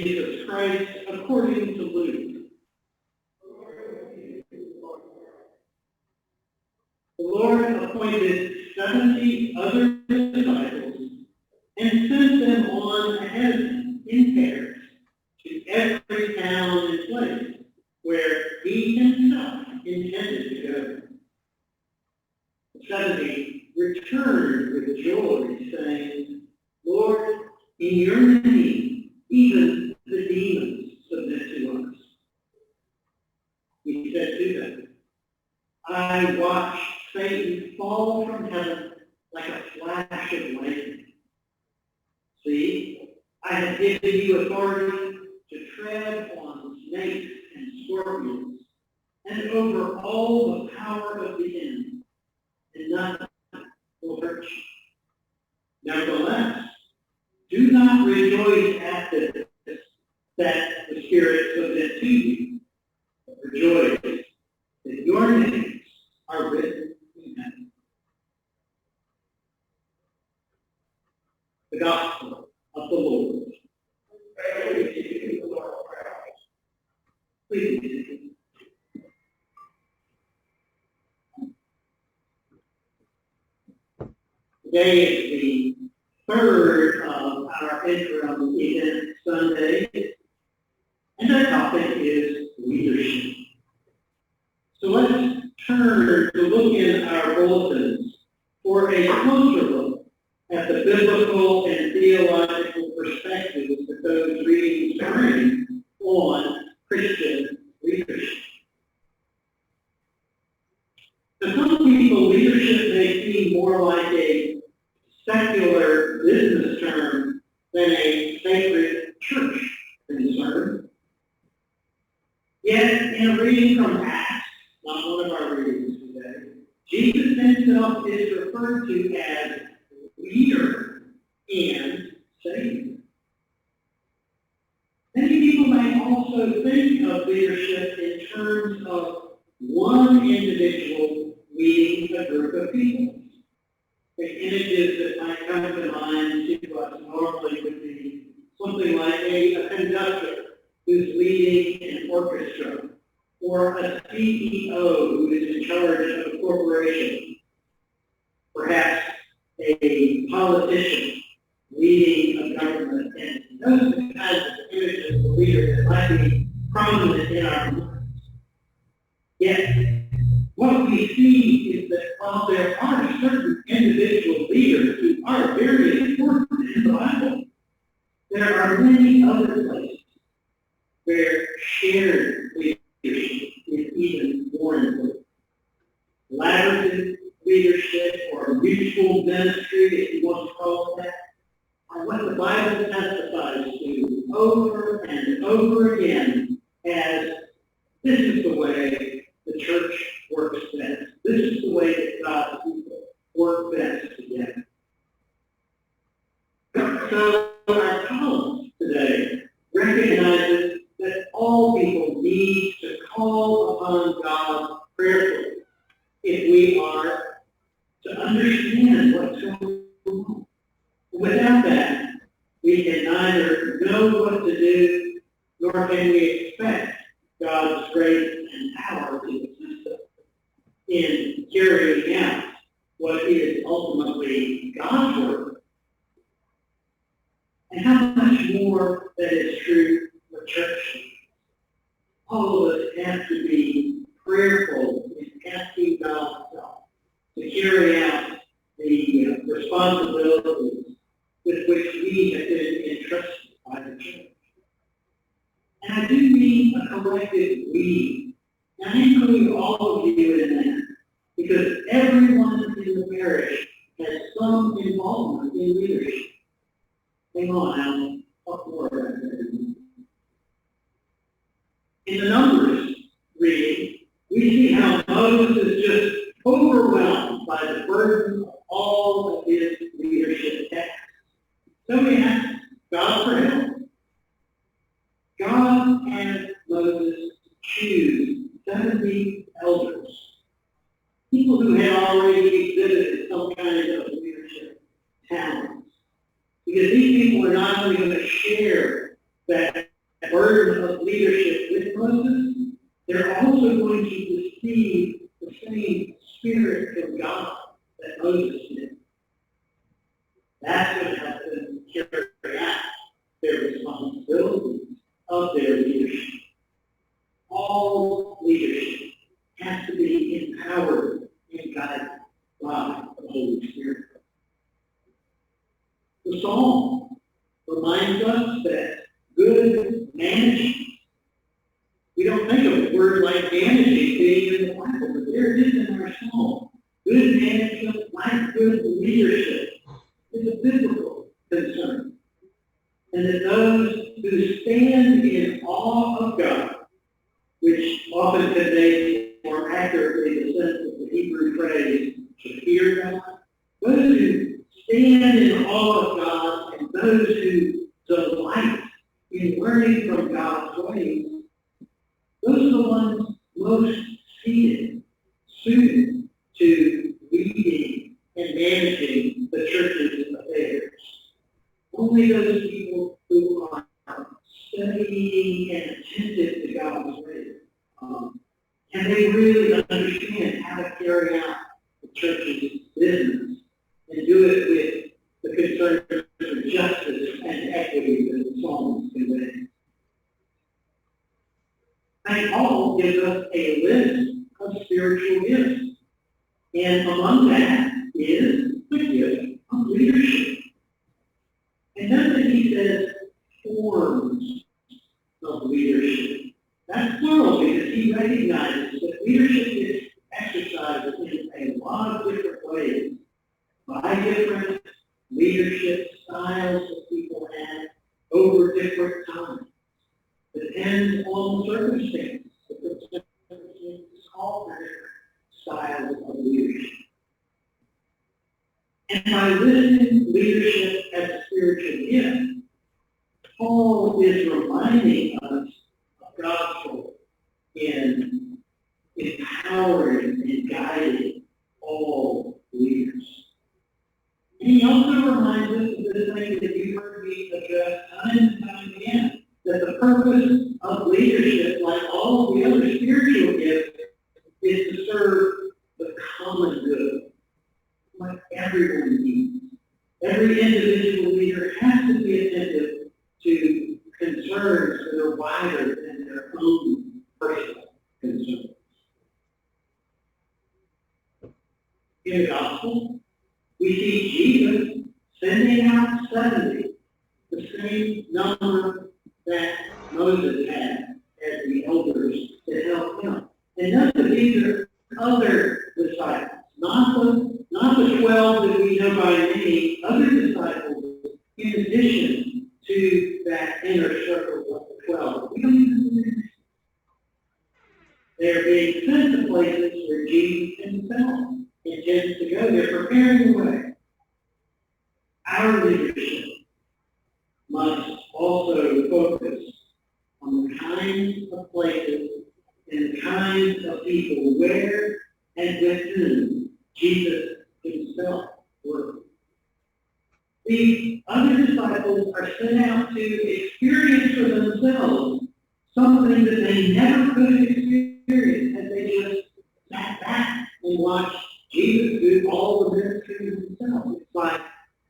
Jesus Christ according to Luke. The Lord appointed 70 other disciples and sent them on ahead of him in pairs to every town and place where he himself intended to go. The 70 returned with joy, saying, Lord, in your name, even the demons submit to us. He said to them, I watched Satan fall from heaven like a flash of lightning. See, I have given you authority to tread on snakes and scorpions and over all the power of the enemy, and nothing will hurt you. Nevertheless, do not rejoice at this, that the Spirit submit to you, but rejoice that your names are written in heaven. The Gospel of the Lord. Praise to you, Lord Christ. Please be seated. Today is the third of our interim event Sundays, and our topic is leadership. So let's turn to look in our bulletins for a closer look at the biblical and theological perspectives that those readings bring on Christian leadership. To some people, leadership may seem more like a secular business term than a sacred church concern. Yet, in a reading from Acts, not one of our readings today, Jesus himself is referred to as leader and Savior. Many people may also think of leadership in terms of one individual leading a group of people. The images that might come to mind to us normally would be something like a conductor who's leading an orchestra, or a CEO who is in charge of a corporation, perhaps a politician leading a government, and those are the kinds of images of a leader that might be prominent in our minds. Yet, what we see is that while there are certain individual leaders who are very important in the Bible, there are many other places where shared leadership is even more important. Collaborative leadership or mutual ministry, if you want to call it that, are what the Bible testifies to over and over again as this is the way the church works best. This is the way that God's people work best together. So our column today recognizes that all people need to call upon God prayerfully if we are to understand what's going on. Without that, we can neither know what to do, nor can we expect God's grace and power to assist us in carrying out what is ultimately God's work. And how much more that is true for church. All of us have to be prayerful in asking God to carry out the responsibilities with which we have been entrusted by the church. And I do mean a collective we. And I include all of you in that, because everyone in the parish has some involvement in leadership. Hang on, Alan. Talk more about that. In the Numbers reading, we see how Moses is just overwhelmed by the burden of all of his leadership tasks. So he asks God for help. God had Moses choose 70 elders, people who had already exhibited some kind of leadership talents. Because these people are not only going to share that burden of leadership with Moses, they're also going to receive the same Spirit from God that Moses did. That's going to help them carry out their responsibilities of their leadership. All leadership has to be empowered and guided by the Holy Spirit. The Psalm reminds us that good management, we don't think of a word like managing being in the Bible, but there it is in our Psalm. Good management, like good leadership, is a biblical concern. And that those who stand in awe of God, which often conveys more accurately the sense of the Hebrew phrase, to fear God, those who stand in awe of God and those who delight in learning from God's ways, those are the ones most suited to leading and managing the church's affairs. Only those people who are studying and attentive to God's ways, and they really understand how to carry out the church's business and do it with the concern for justice and equity that the Psalms convey. St. Paul gives us a list of spiritual gifts, and among that is the gift of leadership. And notice he says forms of leadership. That's plural because he recognizes that leadership is exercised in a lot of different ways by different leadership styles that people have over different times. Depends on the circumstances. The circumstances call for different styles of leadership. And by listing leadership as a spiritual gift, Paul is reminding us of God's role in empowering and guiding all leaders. And he also reminds us of this thing that you heard me address time and time again, that the purpose of leadership, like all of the other spiritual gifts, is to serve the common good, what everyone needs. Every individual leader has to be attentive to concerns that are wider than their own personal concerns. In the Gospel, we see Jesus sending out 70, the same number that Moses had as the elders to help him. And note that these are other disciples, not the 12 that we know by name, other disciples in addition to that inner circle of the 12. We don't even know their names. They're being sent to places where Jesus himself intends to go. They're preparing the way. Our leadership must also focus on the kinds of places and the kinds of people where and with whom Jesus himself worked. These other disciples are sent out to experience for themselves something that they never could experience as they just sat back and watched Jesus do all the ministry himself. It's like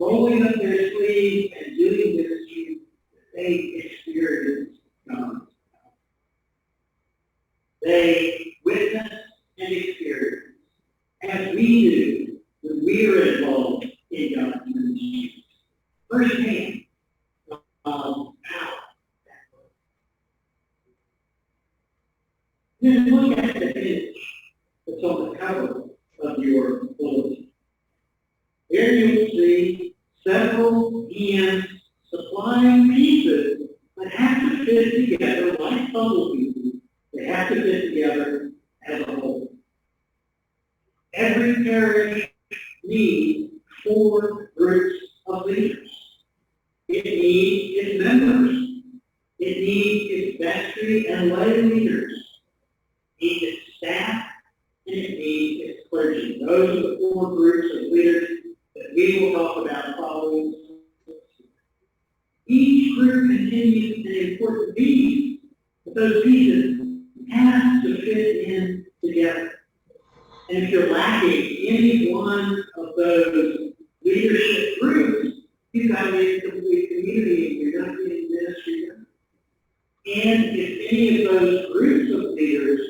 rolling up their sleeves and doing ministry that they experienced God's power. They witness and experience, as we do when we are involved in God's ministry, firsthand power. Then look at the image that's on the cover of your bulletin. There you'll see several hands supplying pieces that have to fit together like puzzle pieces. They have to fit together as a whole. Every parish needs 4 groups of leaders. It needs its members. It needs its vestry and lay leaders. It needs its staff, and it needs its clergy. Those are the 4 groups of leaders that we will talk about following. Each group continues an important piece, but those pieces have to fit in together. And if you're lacking any one of those leadership groups, you've got an incomplete community and you're not getting ministry done. And if any of those groups of leaders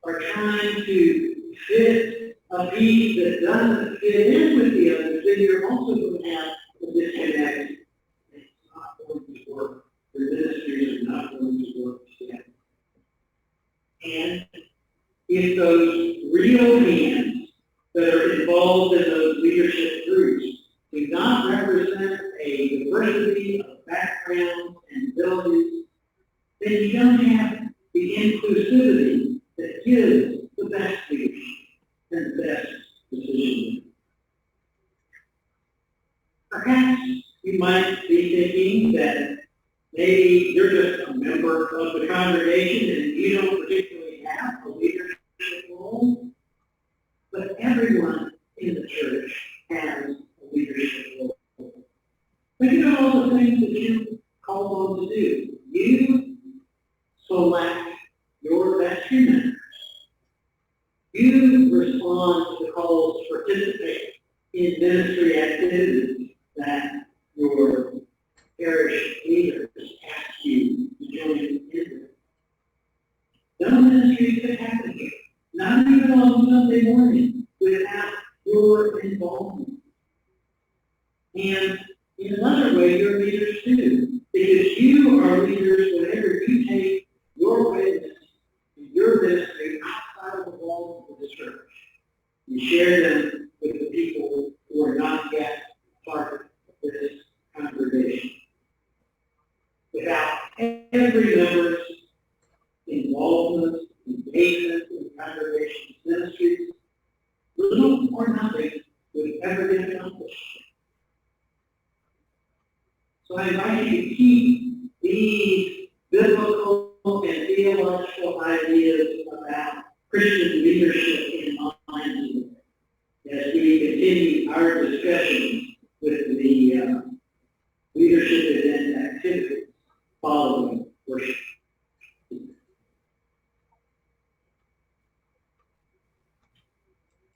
are trying to fit a piece that doesn't fit in with the others, then you're also going to have a disconnect. It's not going to work. Your ministries are not going to work together. And if those real hands that are involved in those leadership groups do not represent a diversity of backgrounds and abilities, then you don't have the inclusivity that gives the best leadership and the best decision. Perhaps you might be thinking that maybe you're just a member of the congregation and you don't particularly have a leadership role, but everyone in the church has a leadership role. Think about all the things that you're called on to do. You select your best members. You respond to the calls to participate in ministry activities that your parish leaders ask you to join in. No ministry could happen here, not even on Sunday morning, without your involvement. And in another way, you're leaders too, because you are leaders whenever you take your witness and your ministry outside of the walls of the church. You share them with the people who are not yet part of this congregation. Without every member's involvement, engagement in the congregation's ministries, little or nothing would ever get accomplished. So I invite you to keep these biblical and theological ideas about Christian leadership in mind as we continue our discussions with the leadership event activities following worship.